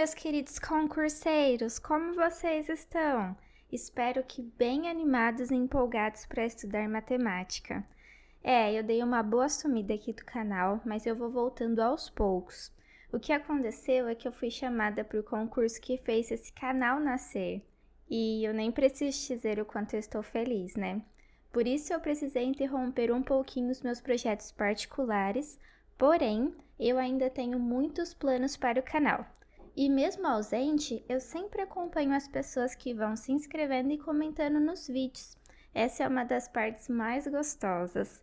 meus queridos concurseiros, como vocês estão? Espero que bem animados e empolgados para estudar matemática. Eu dei uma boa sumida aqui do canal, mas eu vou voltando aos poucos. O que aconteceu é que eu fui chamada para o concurso que fez esse canal nascer. E eu nem preciso dizer o quanto eu estou feliz, né? Por isso eu precisei interromper um pouquinho os meus projetos particulares, porém, eu ainda tenho muitos planos para o canal. E mesmo ausente, eu sempre acompanho as pessoas que vão se inscrevendo e comentando nos vídeos. Essa é uma das partes mais gostosas.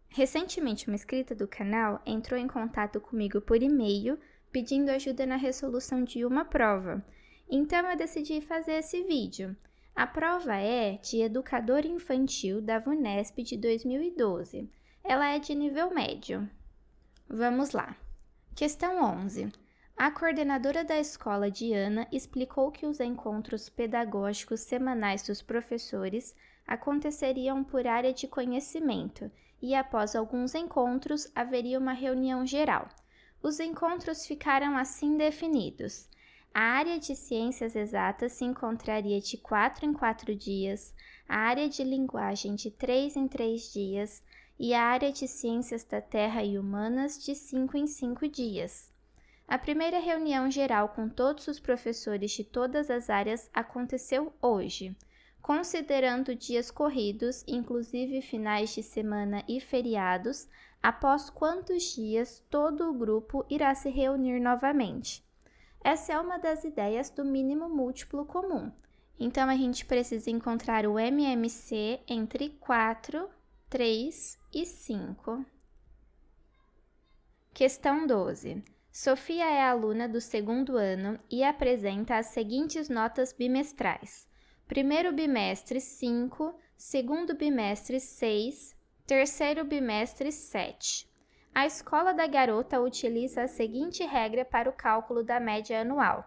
Recentemente, uma inscrita do canal entrou em contato comigo por e-mail, pedindo ajuda na resolução de uma prova. Então, eu decidi fazer esse vídeo. A prova é de Educador Infantil da VUNESP de 2012. Ela é de nível médio. Vamos lá. Questão 11. A coordenadora da escola, Diana, explicou que os encontros pedagógicos semanais dos professores aconteceriam por área de conhecimento e, após alguns encontros, haveria uma reunião geral. Os encontros ficaram assim definidos. A área de ciências exatas se encontraria de 4 em 4 dias, a área de linguagem de 3 em 3 dias e a área de ciências da terra e humanas de 5 em 5 dias. A primeira reunião geral com todos os professores de todas as áreas aconteceu hoje, considerando dias corridos, inclusive finais de semana e feriados, após quantos dias todo o grupo irá se reunir novamente. Essa é uma das ideias do mínimo múltiplo comum. Então, a gente precisa encontrar o MMC entre 4, 3 e 5. Questão 12. Sofia é aluna do 2º ano e apresenta as seguintes notas bimestrais. Primeiro bimestre, 5, segundo bimestre, 6, terceiro bimestre, 7. A escola da garota utiliza a seguinte regra para o cálculo da média anual.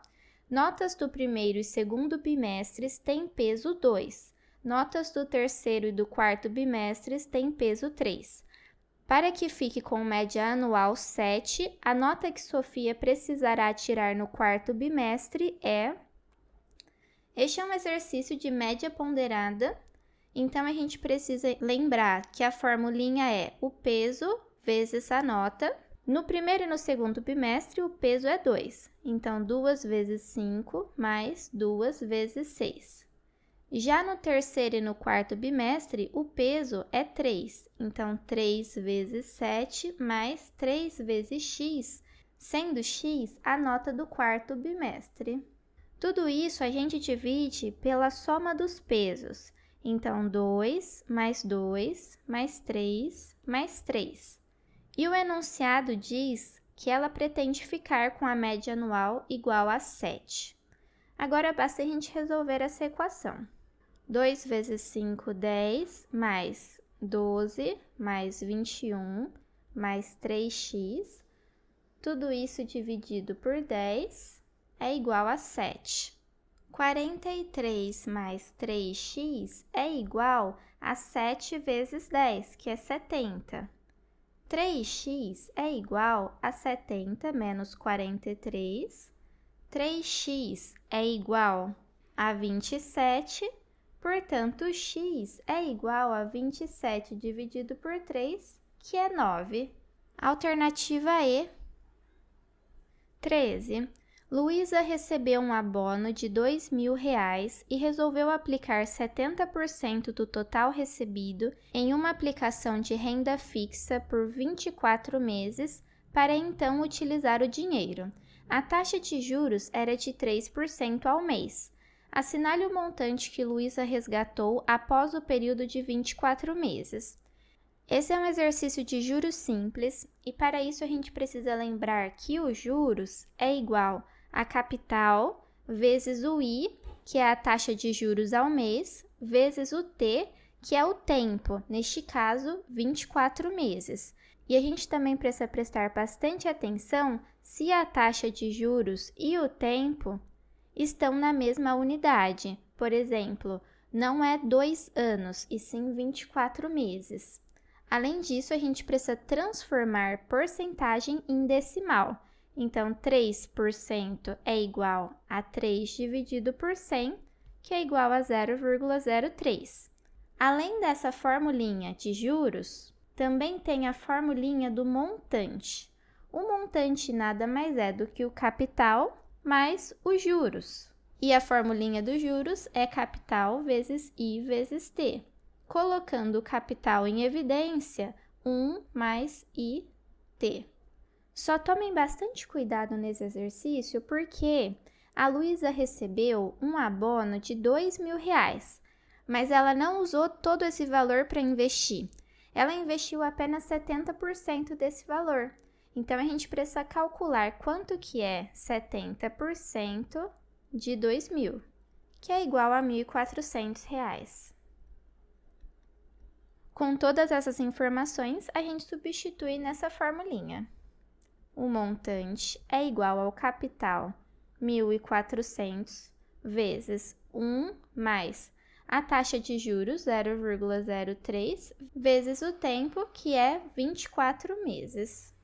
Notas do primeiro e segundo bimestres têm peso 2. Notas do terceiro e do quarto bimestres têm peso 3. Para que fique com média anual 7, a nota que Sofia precisará tirar no quarto bimestre é... Este é um exercício de média ponderada, então a gente precisa lembrar que a formulinha é o peso vezes a nota. No primeiro e no segundo bimestre, o peso é 2, então 2 vezes 5 mais 2 vezes 6. Já no terceiro e no quarto bimestre, o peso é 3, então 3 vezes 7 mais 3 vezes x, sendo x a nota do quarto bimestre. Tudo isso a gente divide pela soma dos pesos, então 2 mais 2 mais 3 mais 3. E o enunciado diz que ela pretende ficar com a média anual igual a 7. Agora basta a gente resolver essa equação. 2 vezes 5, 10, mais 12, mais 21, mais 3x. Tudo isso dividido por 10 é igual a 7. 43 mais 3x é igual a 7 vezes 10, que é 70. 3x é igual a 70 menos 43. 3x é igual a 27. Portanto, x é igual a 27 dividido por 3, que é 9. Alternativa E. 13. Luísa recebeu um abono de R$ 2.000 e resolveu aplicar 70% do total recebido em uma aplicação de renda fixa por 24 meses para então utilizar o dinheiro. A taxa de juros era de 3% ao mês. Assinale o montante que Luísa resgatou após o período de 24 meses. Esse é um exercício de juros simples e para isso a gente precisa lembrar que os juros é igual a capital vezes o I, que é a taxa de juros ao mês, vezes o T, que é o tempo, neste caso 24 meses. E a gente também precisa prestar bastante atenção se a taxa de juros e o tempo estão na mesma unidade. Por exemplo, não é 2 anos, e sim 24 meses. Além disso, a gente precisa transformar porcentagem em decimal. Então, 3% é igual a 3 dividido por 100, que é igual a 0,03. Além dessa formulinha de juros, também tem a formulinha do montante. O montante nada mais é do que o capital mais os juros. E a formulinha dos juros é capital vezes I vezes T. Colocando o capital em evidência, 1 mais IT. Só tomem bastante cuidado nesse exercício porque a Luísa recebeu um abono de R$2.000, mas ela não usou todo esse valor para investir. Ela investiu apenas 70% desse valor. Então, a gente precisa calcular quanto que é 70% de 2.000, que é igual a R$1.400. Com todas essas informações, a gente substitui nessa formulinha. O montante é igual ao capital 1.400 vezes 1 mais a taxa de juros 0,03 vezes o tempo, que é 24 meses.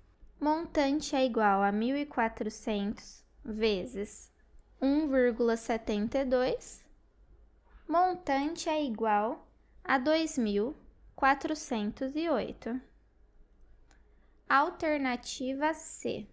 Montante é igual a 1.400 vezes 1,72. Montante é igual a 2.408. Alternativa C.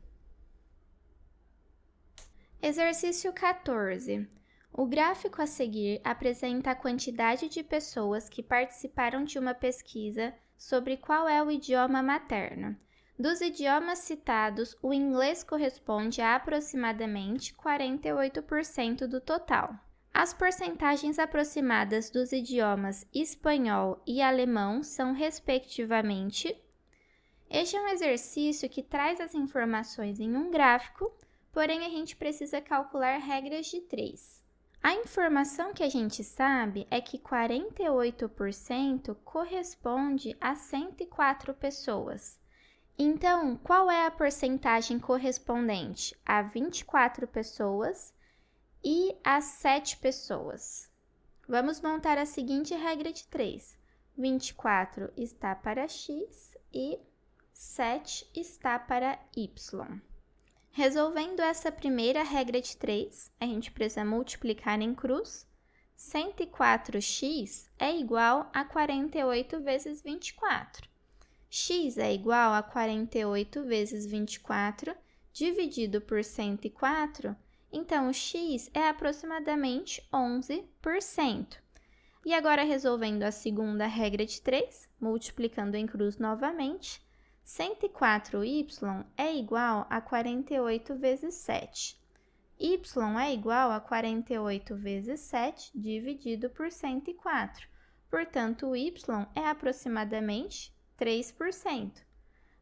Exercício 14. O gráfico a seguir apresenta a quantidade de pessoas que participaram de uma pesquisa sobre qual é o idioma materno. Dos idiomas citados, o inglês corresponde a aproximadamente 48% do total. As porcentagens aproximadas dos idiomas espanhol e alemão são, respectivamente. Este é um exercício que traz as informações em um gráfico, porém a gente precisa calcular regras de 3. A informação que a gente sabe é que 48% corresponde a 104 pessoas. Então, qual é a porcentagem correspondente a 24 pessoas e a 7 pessoas? Vamos montar a seguinte regra de 3. 24 está para x e 7 está para y. Resolvendo essa primeira regra de 3, a gente precisa multiplicar em cruz. 104x é igual a 48 vezes 24. X é igual a 48 vezes 24 dividido por 104, então o x é aproximadamente 11%. E agora, resolvendo a segunda regra de 3, multiplicando em cruz novamente, 104y é igual a 48 vezes 7. Y é igual a 48 vezes 7 dividido por 104. Portanto, o y é aproximadamente 3%.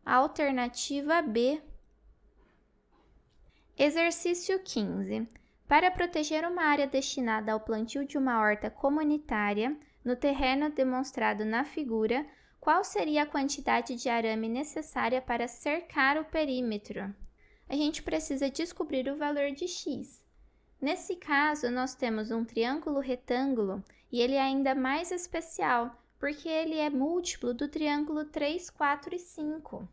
Alternativa B. Exercício 15. Para proteger uma área destinada ao plantio de uma horta comunitária, no terreno demonstrado na figura, qual seria a quantidade de arame necessária para cercar o perímetro? A gente precisa descobrir o valor de x. Nesse caso, nós temos um triângulo retângulo e ele é ainda mais especial, porque ele é múltiplo do triângulo 3, 4 e 5.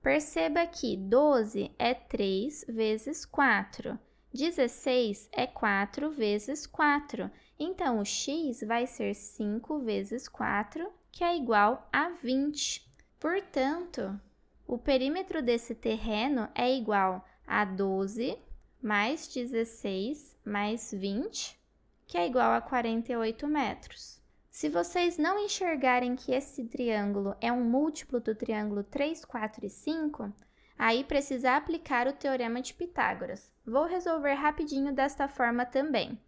Perceba que 12 é 3 vezes 4, 16 é 4 vezes 4, então o x vai ser 5 vezes 4, que é igual a 20. Portanto, o perímetro desse terreno é igual a 12 mais 16 mais 20, que é igual a 48 metros. Se vocês não enxergarem que esse triângulo é um múltiplo do triângulo 3, 4 e 5, aí precisa aplicar o teorema de Pitágoras. Vou resolver rapidinho desta forma também.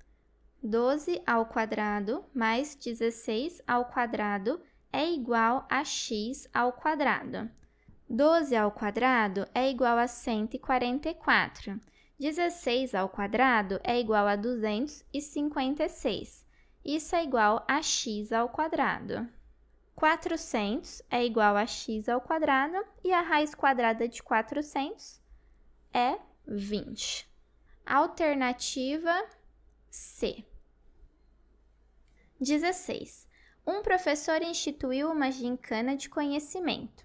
12 ao quadrado mais 16 ao quadrado é igual a x ao quadrado. 12 ao quadrado é igual a 144. 16 ao quadrado é igual a 256. Isso é igual a x ao quadrado. 400 é igual a x ao quadrado e a raiz quadrada de 400 é 20. Alternativa C. 16. Um professor instituiu uma gincana de conhecimento.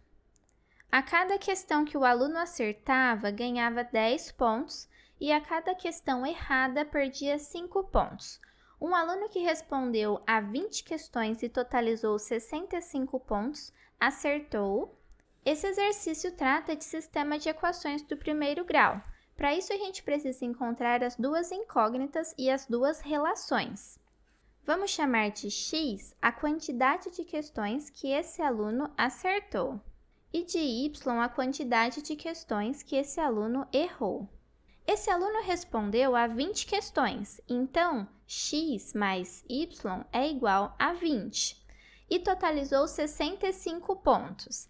A cada questão que o aluno acertava, ganhava 10 pontos e a cada questão errada, perdia 5 pontos. Um aluno que respondeu a 20 questões e totalizou 65 pontos, acertou. Esse exercício trata de sistema de equações do primeiro grau. Para isso, a gente precisa encontrar as duas incógnitas e as duas relações. Vamos chamar de x a quantidade de questões que esse aluno acertou e de y a quantidade de questões que esse aluno errou. Esse aluno respondeu a 20 questões, então x mais y é igual a 20 e totalizou 65 pontos.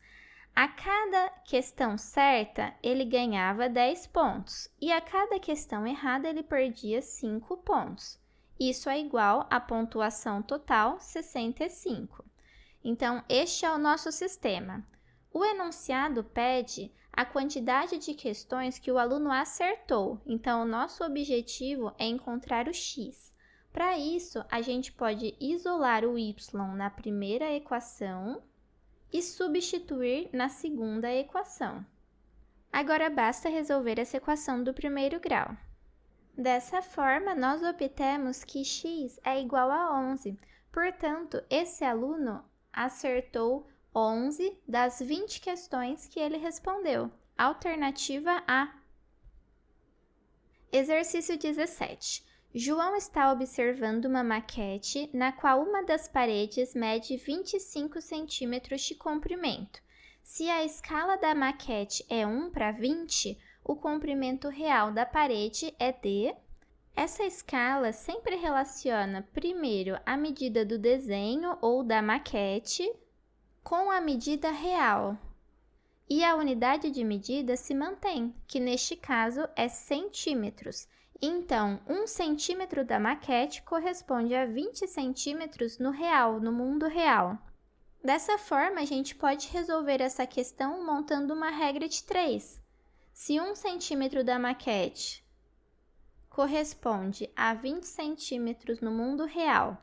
A cada questão certa, ele ganhava 10 pontos e a cada questão errada, ele perdia 5 pontos. Isso é igual à pontuação total 65. Então, este é o nosso sistema. O enunciado pede a quantidade de questões que o aluno acertou, então o nosso objetivo é encontrar o x. Para isso, a gente pode isolar o y na primeira equação e substituir na segunda equação. Agora basta resolver essa equação do primeiro grau. Dessa forma, nós obtemos que x é igual a 11, portanto, esse aluno acertou 11 das 20 questões que ele respondeu. Alternativa A. Exercício 17. João está observando uma maquete na qual uma das paredes mede 25 centímetros de comprimento. Se a escala da maquete é 1:20, o comprimento real da parede é d. Essa escala sempre relaciona primeiro a medida do desenho ou da maquete com a medida real. E a unidade de medida se mantém, que neste caso é centímetros. Então, 1 centímetro da maquete corresponde a 20 centímetros no real, no mundo real. Dessa forma, a gente pode resolver essa questão montando uma regra de 3. Se 1 centímetro da maquete corresponde a 20 centímetros no mundo real,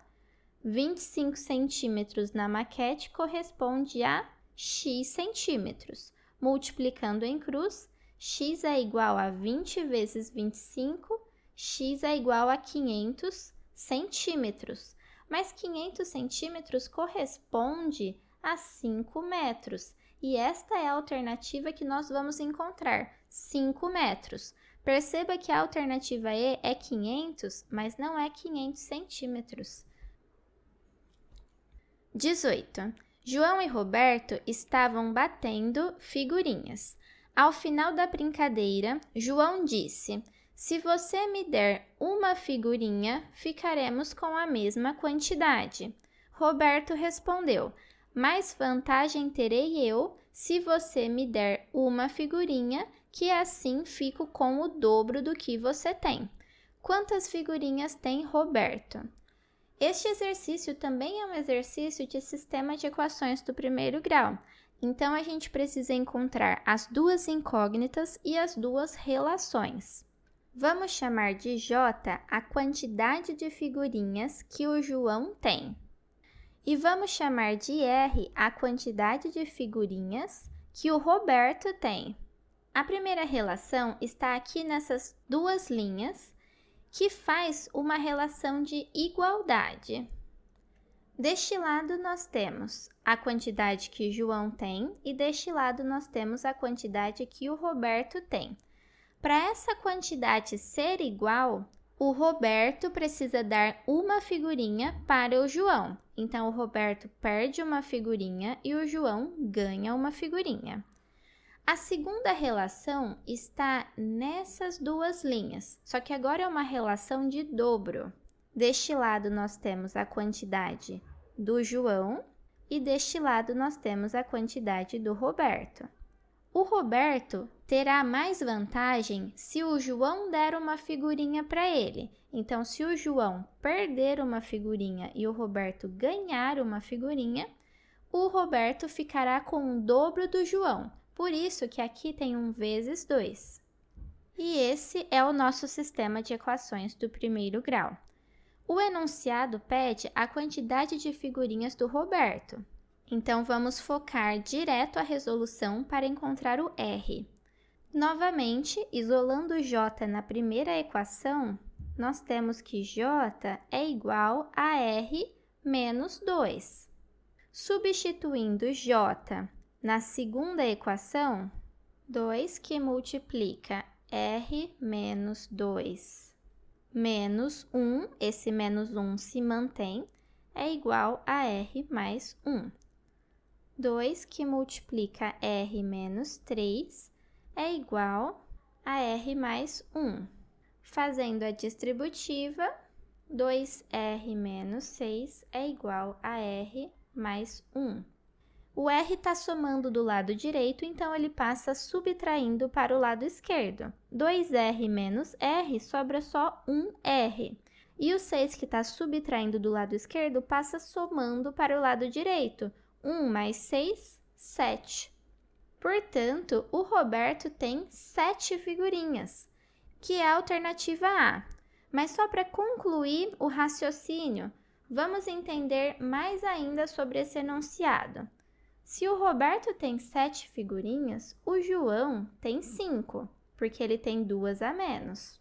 25 centímetros na maquete corresponde a x centímetros. Multiplicando em cruz, x é igual a 20 vezes 25, x é igual a 500 centímetros. Mas 500 centímetros corresponde a 5 metros. E esta é a alternativa que nós vamos encontrar, 5 metros. Perceba que a alternativa E é 500, mas não é 500 centímetros. 18. João e Roberto estavam batendo figurinhas. Ao final da brincadeira, João disse: "Se você me der uma figurinha, ficaremos com a mesma quantidade." Roberto respondeu: "Mais vantagem terei eu se você me der uma figurinha, que assim fico com o dobro do que você tem." Quantas figurinhas tem Roberto? Este exercício também é um exercício de sistema de equações do primeiro grau. Então, a gente precisa encontrar as duas incógnitas e as duas relações. Vamos chamar de J a quantidade de figurinhas que o João tem. E vamos chamar de R a quantidade de figurinhas que o Roberto tem. A primeira relação está aqui nessas duas linhas, que faz uma relação de igualdade. Deste lado, nós temos a quantidade que João tem e deste lado nós temos a quantidade que o Roberto tem. Para essa quantidade ser igual, o Roberto precisa dar uma figurinha para o João. Então, o Roberto perde uma figurinha e o João ganha uma figurinha. A segunda relação está nessas duas linhas, só que agora é uma relação de dobro. Deste lado nós temos a quantidade do João e deste lado nós temos a quantidade do Roberto. O Roberto terá mais vantagem se o João der uma figurinha para ele. Então, se o João perder uma figurinha e o Roberto ganhar uma figurinha, o Roberto ficará com o dobro do João. Por isso que aqui tem 1 vezes 2. E esse é o nosso sistema de equações do primeiro grau. O enunciado pede a quantidade de figurinhas do Roberto. Então, vamos focar direto a resolução para encontrar o R. Novamente, isolando J na primeira equação, nós temos que J é igual a R menos 2. Substituindo J na segunda equação, 2 que multiplica R menos 2 menos 1, esse menos 1 se mantém, é igual a R mais 1. 2 que multiplica R menos 3 é igual a R mais 1. Fazendo a distributiva, 2R menos 6 é igual a R mais 1. O R está somando do lado direito, então ele passa subtraindo para o lado esquerdo. 2R menos R sobra só 1R. E o 6 que está subtraindo do lado esquerdo passa somando para o lado direito. 1 mais 6, 7. Portanto, o Roberto tem 7 figurinhas, que é a alternativa A. Mas só para concluir o raciocínio, vamos entender mais ainda sobre esse enunciado. Se o Roberto tem 7 figurinhas, o João tem 5, porque ele tem 2 a menos.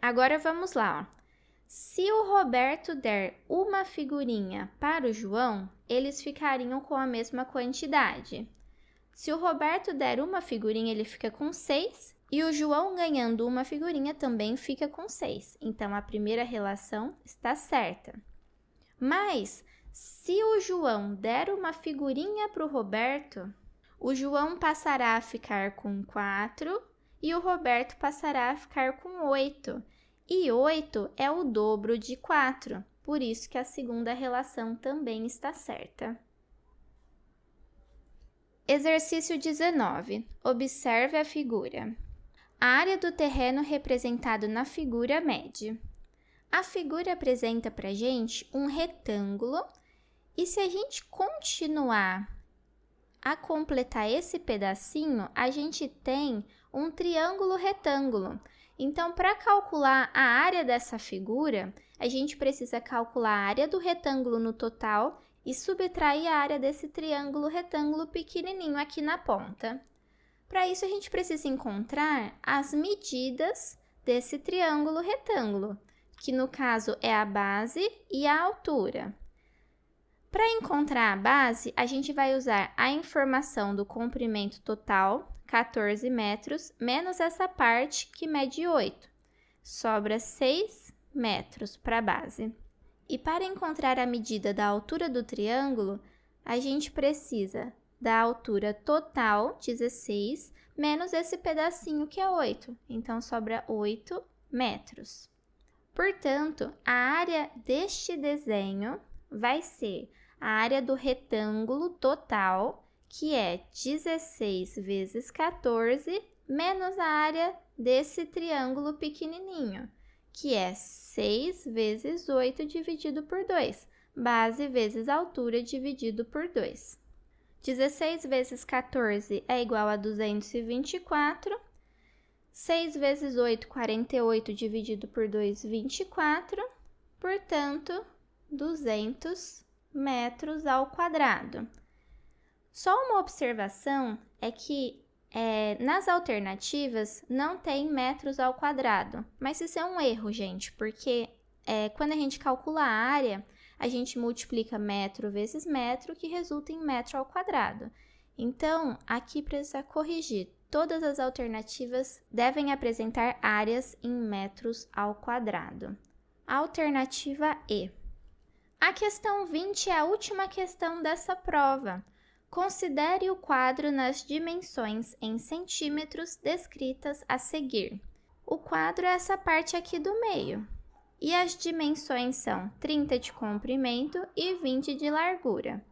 Agora vamos lá, ó. Se o Roberto der uma figurinha para o João, eles ficariam com a mesma quantidade. Se o Roberto der uma figurinha, ele fica com 6, e o João ganhando uma figurinha também fica com 6. Então, a primeira relação está certa. Mas, se o João der uma figurinha para o Roberto, o João passará a ficar com 4 e o Roberto passará a ficar com 8. E 8 é o dobro de 4, por isso que a segunda relação também está certa. Exercício 19. Observe a figura. A área do terreno representado na figura mede. A figura apresenta para a gente um retângulo, e se a gente continuar a completar esse pedacinho, a gente tem um triângulo retângulo. Então, para calcular a área dessa figura, a gente precisa calcular a área do retângulo no total e subtrair a área desse triângulo retângulo pequenininho aqui na ponta. Para isso, a gente precisa encontrar as medidas desse triângulo retângulo, que no caso é a base e a altura. Para encontrar a base, a gente vai usar a informação do comprimento total, 14 metros, menos essa parte que mede 8. Sobra 6 metros para a base. E para encontrar a medida da altura do triângulo, a gente precisa da altura total, 16, menos esse pedacinho que é 8. Então, sobra 8 metros. Portanto, a área deste desenho vai ser a área do retângulo total, que é 16 vezes 14, menos a área desse triângulo pequenininho, que é 6 vezes 8 dividido por 2, base vezes altura dividido por 2. 16 vezes 14 é igual a 224, 6 vezes 8, 48 dividido por 2, 24, portanto, 200 metros ao quadrado. Só uma observação é que nas alternativas não tem metros ao quadrado, mas isso é um erro, gente, porque quando a gente calcula a área, a gente multiplica metro vezes metro, que resulta em metro ao quadrado. Então, aqui precisa corrigir. Todas as alternativas devem apresentar áreas em metros ao quadrado. Alternativa E. A questão 20 é a última questão dessa prova. Considere o quadro nas dimensões em centímetros descritas a seguir. O quadro é essa parte aqui do meio. E as dimensões são 30 de comprimento e 20 de largura.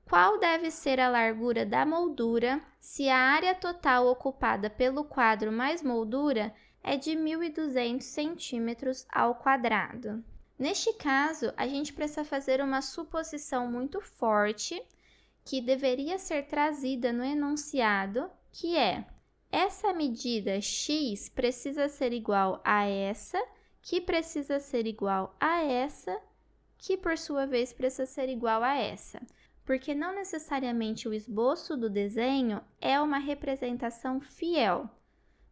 Qual deve ser a largura da moldura se a área total ocupada pelo quadro mais moldura é de 1.200 centímetros ao quadrado? Neste caso, a gente precisa fazer uma suposição muito forte que deveria ser trazida no enunciado, que é: essa medida x precisa ser igual a essa, que precisa ser igual a essa, que por sua vez precisa ser igual a essa. porque não necessariamente o esboço do desenho é uma representação fiel.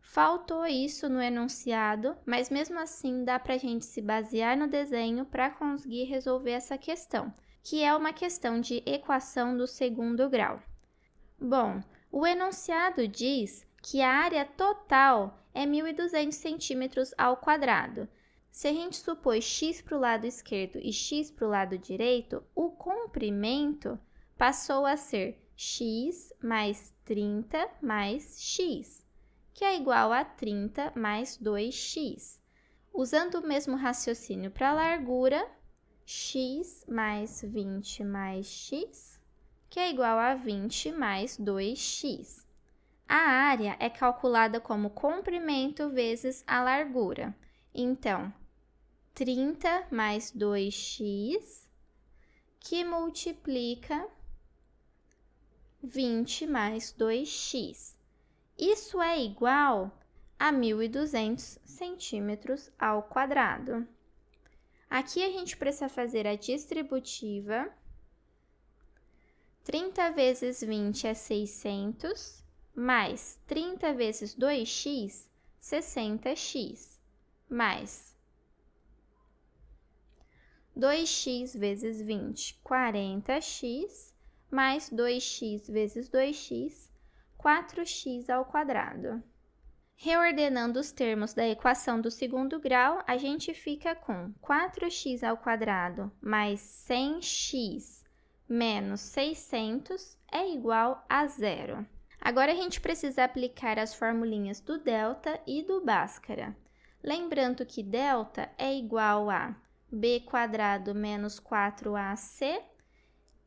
Faltou isso no enunciado, mas mesmo assim dá para a gente se basear no desenho para conseguir resolver essa questão, que é uma questão de equação do segundo grau. Bom, o enunciado diz que a área total é 1.200 centímetros ao quadrado. Se a gente supor x para o lado esquerdo e x para o lado direito, o comprimento passou a ser x mais 30 mais x, que é igual a 30 mais 2x. Usando o mesmo raciocínio para a largura, x mais 20 mais x, que é igual a 20 mais 2x. A área é calculada como comprimento vezes a largura. Então, 30 mais 2x, que multiplica 20 mais 2x. Isso é igual a 1.200 centímetros ao quadrado. Aqui a gente precisa fazer a distributiva. 30 vezes 20 é 600, mais 30 vezes 2x, 60x, mais 2x vezes 20, 40x, mais 2x vezes 2x, 4x ao quadrado. Reordenando os termos da equação do segundo grau, a gente fica com 4x ao quadrado mais 100x menos 600 é igual a zero. Agora a gente precisa aplicar as formulinhas do delta e do Bhaskara. Lembrando que delta é igual a b² menos 4ac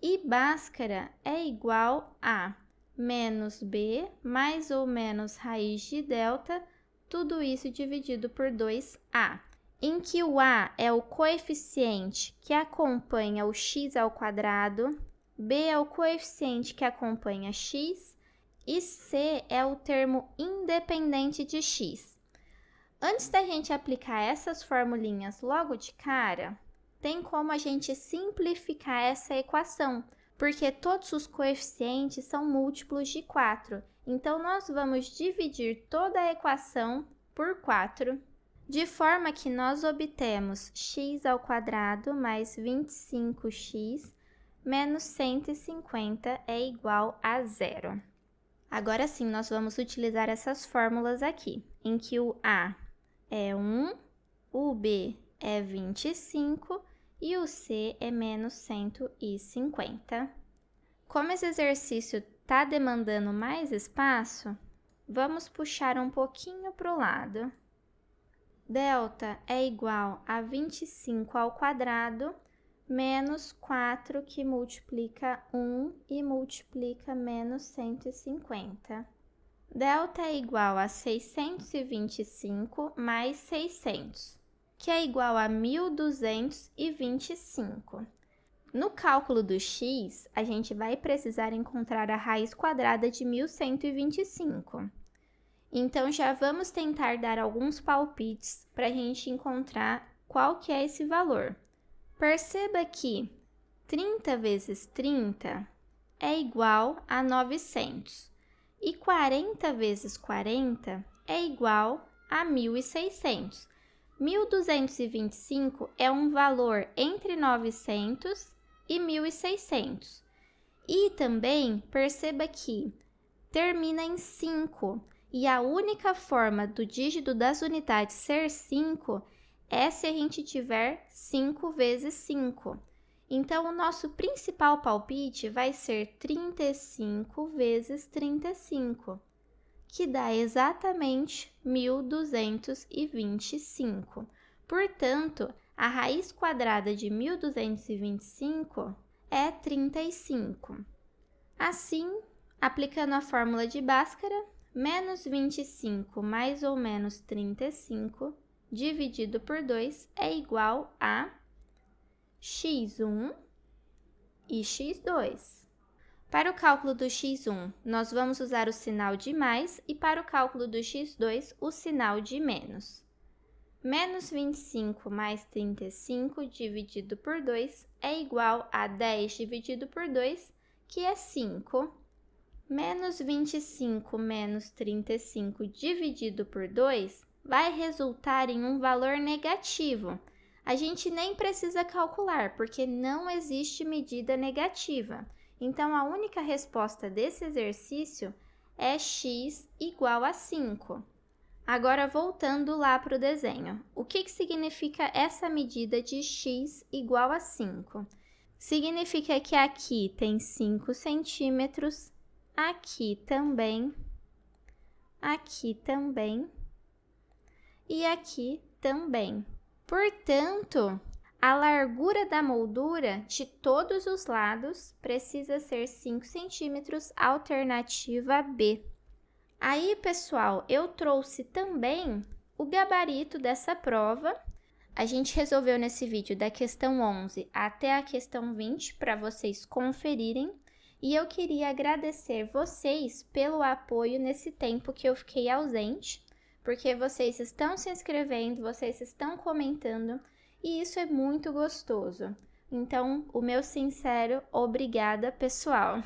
e Bhaskara é igual a menos b mais ou menos raiz de delta, tudo isso dividido por 2a, em que o a é o coeficiente que acompanha o x ao quadrado, b é o coeficiente que acompanha x e c é o termo independente de x. Antes da gente aplicar essas formulinhas logo de cara, tem como a gente simplificar essa equação, porque todos os coeficientes são múltiplos de 4. Então, nós vamos dividir toda a equação por 4, de forma que nós obtemos x ao quadrado mais 25x menos 150 é igual a zero. Agora sim, nós vamos utilizar essas fórmulas aqui, em que o a é 1, o b é 25 e o c é menos 150. Como esse exercício está demandando mais espaço, vamos puxar um pouquinho para o lado. Delta é igual a 25 ao quadrado menos 4 que multiplica 1 e multiplica menos 150. Delta é igual a 625 mais 600, que é igual a 1.225. No cálculo do x, a gente vai precisar encontrar a raiz quadrada de 1.125. Então, já vamos tentar dar alguns palpites para a gente encontrar qual que é esse valor. Perceba que 30 vezes 30 é igual a 900 e 40 vezes 40 é igual a 1.600. 1.225 é um valor entre 900 e 1.600. E também perceba que termina em 5 e a única forma do dígito das unidades ser 5 é se a gente tiver 5 vezes 5. Então, o nosso principal palpite vai ser 35 vezes 35, que dá exatamente 1.225. Portanto, a raiz quadrada de 1.225 é 35. Assim, aplicando a fórmula de Bhaskara, menos 25 mais ou menos 35 dividido por 2 é igual a x1 e x2. Para o cálculo do x1, nós vamos usar o sinal de mais e para o cálculo do x2, o sinal de menos. Menos 25 mais 35 dividido por 2 é igual a 10 dividido por 2, que é 5. Menos 25 menos 35 dividido por 2 vai resultar em um valor negativo. A gente nem precisa calcular, porque não existe medida negativa. Então, a única resposta desse exercício é x igual a 5. Agora, voltando lá para o desenho, o que significa essa medida de x igual a 5? Significa que aqui tem 5 centímetros, aqui também e aqui também. Portanto, a largura da moldura de todos os lados precisa ser 5 centímetros, alternativa B. Aí, pessoal, eu trouxe também o gabarito dessa prova. A gente resolveu nesse vídeo da questão 11 até a questão 20 para vocês conferirem. E eu queria agradecer vocês pelo apoio nesse tempo que eu fiquei ausente, porque vocês estão se inscrevendo, vocês estão comentando, e isso é muito gostoso. Então, o meu sincero obrigada, pessoal!